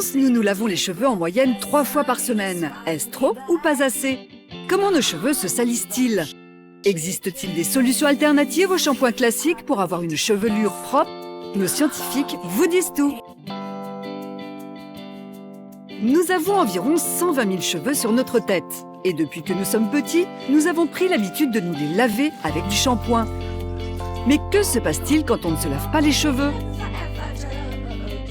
France, nous nous lavons les cheveux en moyenne 3 fois par semaine. Est-ce trop ou pas assez? Comment nos cheveux se salissent-ils? Existe-t-il des solutions alternatives aux shampoings classiques pour avoir une chevelure propre? Nos scientifiques vous disent tout. Nous avons environ 120 000 cheveux sur notre tête. Et depuis que nous sommes petits, nous avons pris l'habitude de nous les laver avec du shampoing. Mais que se passe-t-il quand on ne se lave pas les cheveux?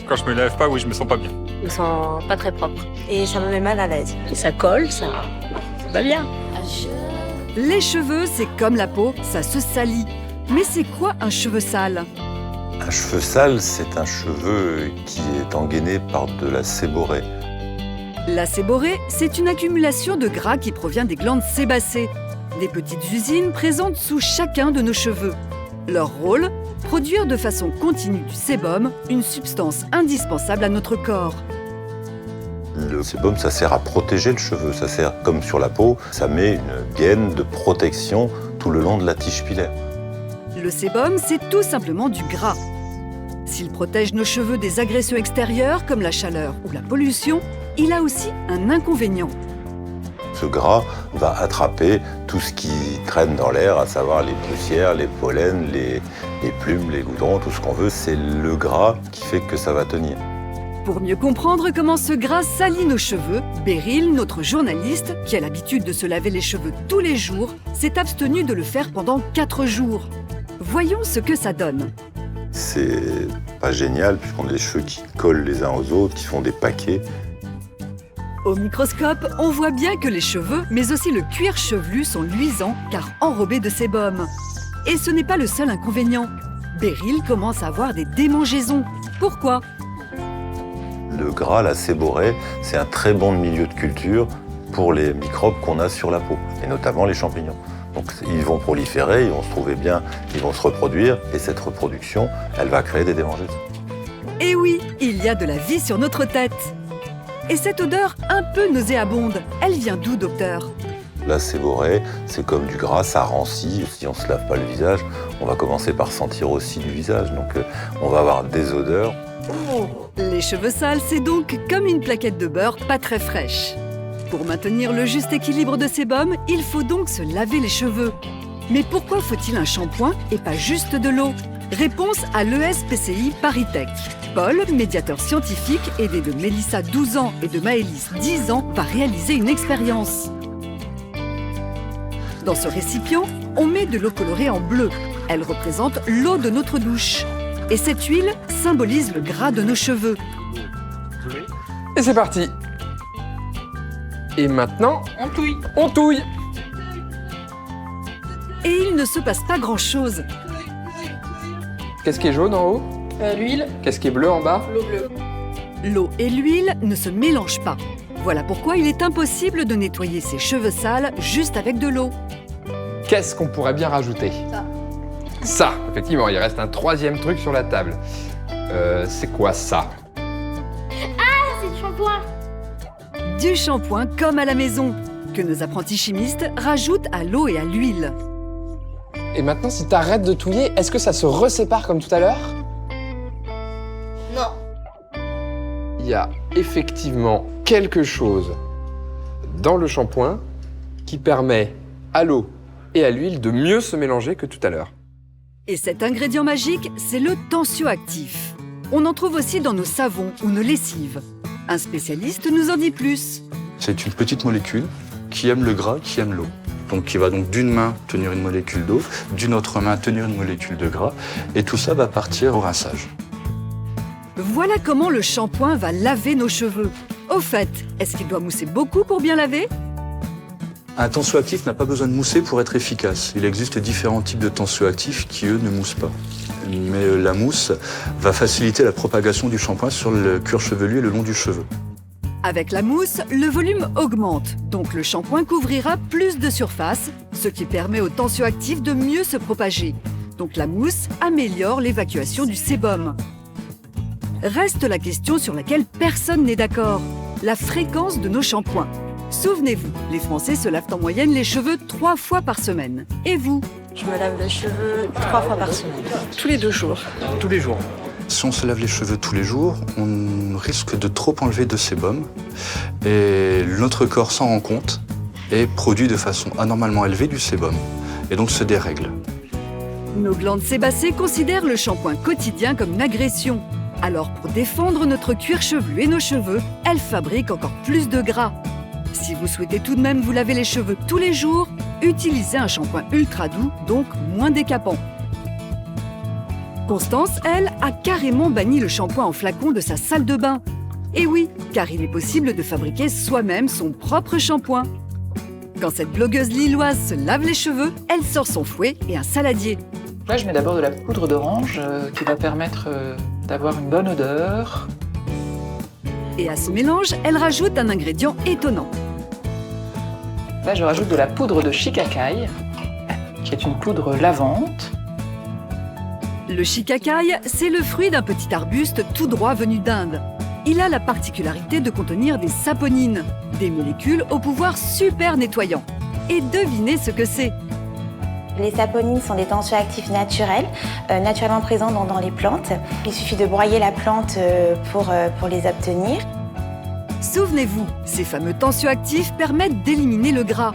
Quand je me lave pas, oui, je me sens pas bien. Je me sens pas très propre. Et ça me met mal à l'aise. Et ça colle, ça va bien. Les cheveux, c'est comme la peau, ça se salit. Mais c'est quoi un cheveu sale? Un cheveu sale, c'est un cheveu qui est engainé par de la séborrhée. La séborrhée, c'est une accumulation de gras qui provient des glandes sébacées, des petites usines présentes sous chacun de nos cheveux. Leur rôle, produire de façon continue du sébum, une substance indispensable à notre corps. Le sébum, ça sert à protéger le cheveu, ça sert comme sur la peau, ça met une gaine de protection tout le long de la tige pilaire. Le sébum, c'est tout simplement du gras. S'il protège nos cheveux des agressions extérieures comme la chaleur ou la pollution, il a aussi un inconvénient. Ce gras va attraper tout ce qui traîne dans l'air, à savoir les poussières, les pollens, les plumes, les goudrons, tout ce qu'on veut. C'est le gras qui fait que ça va tenir. Pour mieux comprendre comment ce gras salit nos cheveux, Beryl, notre journaliste, qui a l'habitude de se laver les cheveux tous les jours, s'est abstenue de le faire pendant 4 jours. Voyons ce que ça donne. C'est pas génial puisqu'on a des cheveux qui collent les uns aux autres, qui font des paquets. Au microscope, on voit bien que les cheveux, mais aussi le cuir chevelu sont luisants car enrobés de sébum. Et ce n'est pas le seul inconvénient. Beryl commence à avoir des démangeaisons. Pourquoi? Le gras, la séborrhée, c'est un très bon milieu de culture pour les microbes qu'on a sur la peau, et notamment les champignons. Donc ils vont proliférer, ils vont se trouver bien, ils vont se reproduire, et cette reproduction, elle va créer des démangeaisons. Et oui, il y a de la vie sur notre tête. Et cette odeur un peu nauséabonde, elle vient d'où, docteur? La séborrhée, c'est comme du gras, ça rancit. Si on ne se lave pas le visage, on va commencer par sentir aussi du visage. Donc on va avoir des odeurs. Les cheveux sales, c'est donc comme une plaquette de beurre pas très fraîche. Pour maintenir le juste équilibre de sébum, il faut donc se laver les cheveux. Mais pourquoi faut-il un shampoing et pas juste de l'eau? Réponse à l'ESPCI ParisTech. Paul, médiateur scientifique, aidé de Mélissa 12 ans et de Maëlys 10 ans, va réaliser une expérience. Dans ce récipient, on met de l'eau colorée en bleu. Elle représente l'eau de notre douche. Et cette huile symbolise le gras de nos cheveux. Et c'est parti. Et maintenant, On touille. on touille. Et il ne se passe pas grand-chose. Qu'est-ce qui est jaune en haut? L'huile, Qu'est-ce qui est bleu en bas? l'eau bleue. L'eau et l'huile ne se mélangent pas. Voilà pourquoi il est impossible de nettoyer ses cheveux sales juste avec de l'eau. Qu'est-ce qu'on pourrait bien rajouter? Ça, effectivement, il reste un troisième truc sur la table. C'est quoi ça? C'est du shampoing. Du shampoing comme à la maison, que nos apprentis chimistes rajoutent à l'eau et à l'huile. Et maintenant, si t'arrêtes de touiller, est-ce que ça se resépare comme tout à l'heure? Non. Il y a effectivement quelque chose dans le shampoing qui permet à l'eau et à l'huile de mieux se mélanger que tout à l'heure. Et cet ingrédient magique, c'est le tensioactif. On en trouve aussi dans nos savons ou nos lessives. Un spécialiste nous en dit plus. C'est une petite molécule qui aime le gras, qui aime l'eau. Donc qui va donc d'une main tenir une molécule d'eau, d'une autre main tenir une molécule de gras, et tout ça va partir au rinçage. Voilà comment le shampoing va laver nos cheveux. Au fait, est-ce qu'il doit mousser beaucoup pour bien laver? Un tensioactif n'a pas besoin de mousser pour être efficace. Il existe différents types de tensioactifs qui, eux, ne moussent pas. Mais la mousse va faciliter la propagation du shampoing sur le cuir chevelu et le long du cheveu. Avec la mousse, le volume augmente, donc le shampoing couvrira plus de surface, ce qui permet au tensioactif de mieux se propager. Donc la mousse améliore l'évacuation du sébum. Reste la question sur laquelle personne n'est d'accord, la fréquence de nos shampoings. Souvenez-vous, les Français se lavent en moyenne les cheveux 3 fois par semaine. Et vous? Je me lave les cheveux 3 fois par semaine. Tous les 2 jours. Tous les jours. Si on se lave les cheveux tous les jours, on risque de trop enlever de sébum et notre corps s'en rend compte et produit de façon anormalement élevée du sébum et donc se dérègle. Nos glandes sébacées considèrent le shampoing quotidien comme une agression. Alors pour défendre notre cuir chevelu et nos cheveux, elles fabriquent encore plus de gras. Si vous souhaitez tout de même vous laver les cheveux tous les jours, utilisez un shampoing ultra doux, donc moins décapant. Constance, elle, a carrément banni le shampoing en flacon de sa salle de bain. Et oui, car il est possible de fabriquer soi-même son propre shampoing. Quand cette blogueuse lilloise se lave les cheveux, elle sort son fouet et un saladier. Là, je mets d'abord de la poudre d'orange qui va permettre d'avoir une bonne odeur. Et à ce mélange, elle rajoute un ingrédient étonnant. Là, je rajoute de la poudre de shikakai, qui est une poudre lavante. Le shikakai, c'est le fruit d'un petit arbuste tout droit venu d'Inde. Il a la particularité de contenir des saponines, des molécules au pouvoir super nettoyant. Et devinez ce que c'est. Les saponines sont des tensioactifs naturels, naturellement présents dans les plantes. Il suffit de broyer la plante pour les obtenir. Souvenez-vous, ces fameux tensioactifs permettent d'éliminer le gras.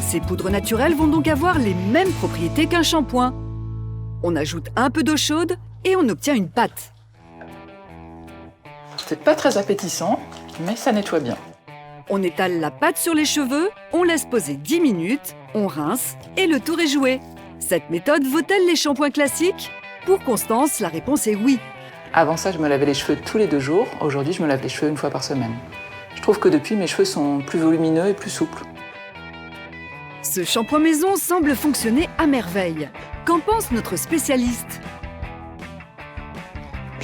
Ces poudres naturelles vont donc avoir les mêmes propriétés qu'un shampoing. On ajoute un peu d'eau chaude et on obtient une pâte. C'est pas très appétissant, mais ça nettoie bien. On étale la pâte sur les cheveux, on laisse poser 10 minutes, on rince et le tour est joué. Cette méthode vaut-elle les shampoings classiques? Pour Constance, la réponse est oui. Avant ça, je me lavais les cheveux tous les 2 jours. Aujourd'hui, je me lave les cheveux 1 fois par semaine. Je trouve que depuis, mes cheveux sont plus volumineux et plus souples. Ce shampoing maison semble fonctionner à merveille. Qu'en pense notre spécialiste?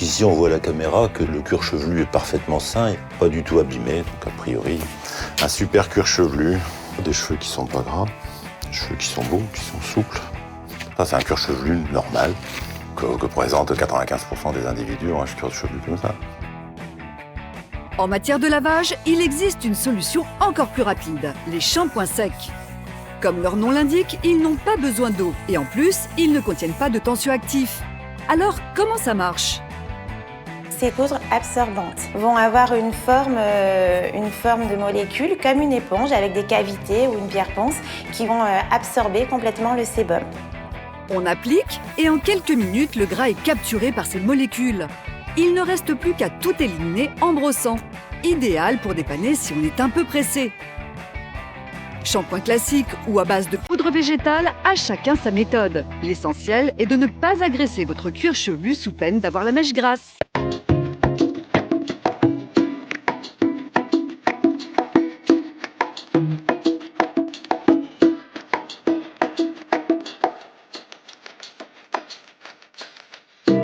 Ici, on voit à la caméra que le cuir chevelu est parfaitement sain et pas du tout abîmé. Donc, a priori, un super cuir chevelu. Des cheveux qui sont pas gras, des cheveux qui sont beaux, qui sont souples. Ça, c'est un cuir chevelu normal que présentent 95% des individus ont un cuir chevelu comme ça. En matière de lavage, il existe une solution encore plus rapide, les shampoings secs. Comme leur nom l'indique, ils n'ont pas besoin d'eau et en plus, ils ne contiennent pas de tensioactifs. Alors, comment ça marche? Ces poudres absorbantes vont avoir une forme de molécules comme une éponge avec des cavités ou une pierre ponce qui vont absorber complètement le sébum. On applique et en quelques minutes, le gras est capturé par ces molécules. Il ne reste plus qu'à tout éliminer en brossant. Idéal pour dépanner si on est un peu pressé. Shampoing classique ou à base de poudre végétale, à chacun sa méthode. L'essentiel est de ne pas agresser votre cuir chevelu sous peine d'avoir la mèche grasse.